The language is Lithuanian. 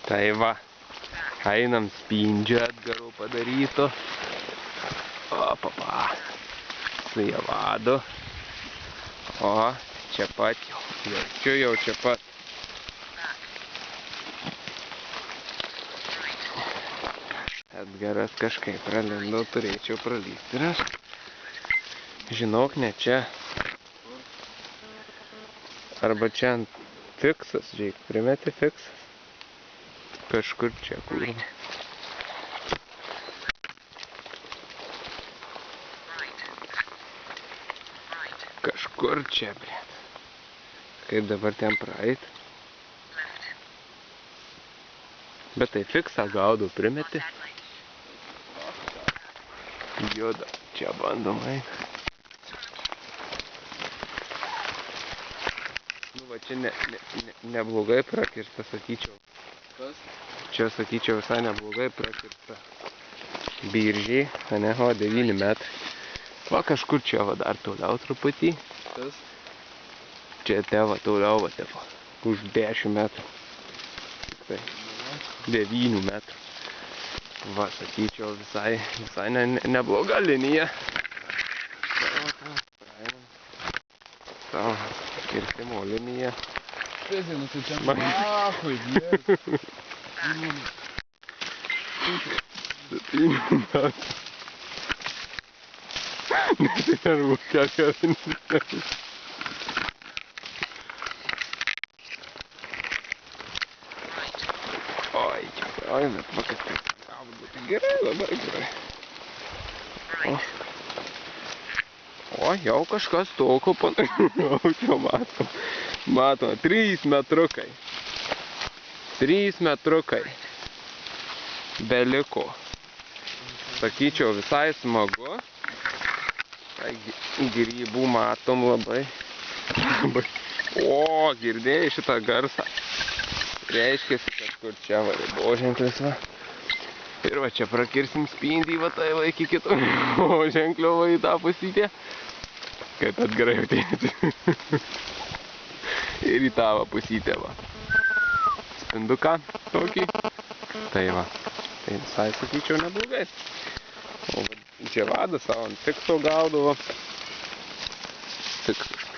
Tai va, einam spindžio Edgaro padaryto. O, papa, su javadu. O, čia pat jau, jaučiu jau čia pat. Edgaras kažkaip pralindo, turėčiau pralysti ir aš. Žinok, ne čia. Arba čia ant fiksas, žiūrėk, primeti fiksas. Kažkur čia, kur. Kažkur čia, blėt. Kaip dabar ten praeit? Bet tai fiksą gaudau, primeti. Juda, čia bandom eit. Nu va, čia neblogai prakirsta, sakyčiau. Kas? Čia, sakyčiau, visai neblogai prakirsta. Biržiai, ane, o 9 metrai. Va, kažkur čia va dar toliau truputį. Kas? Čia te va toliau va te va. Už 10 metrų. Tai 9 metrų. Va, sakyčiau, visai nebloga linija. Savo kirtimo linija. Pėsė, nu tai čia mahui, blėt. 7 metrų. Nesinervu, kiek nesinervu. Oi, bet va, kad taip gaudu. Tai gerai, labai gerai. O, jau kažkas toko panašiau, čia matom. Matom, 3 metrukai. 3 metrukai. Beliko. Sakyčiau, visai smagu. Grybų matom labai. O, girdėjai šitą garsą. Reiškiasi kažkur čia va riboženklis va. Ir va čia prakirsim spindį va tai va iki kito ženklio va į tą pusytę. Kad atgerai atėjasi. Ir į tą va pusytę va. Spinduką tokį. Tai va. Tai visai sakyčiau neblogai. O va čia vadas savo ant fikso gaudavo. Fiksas.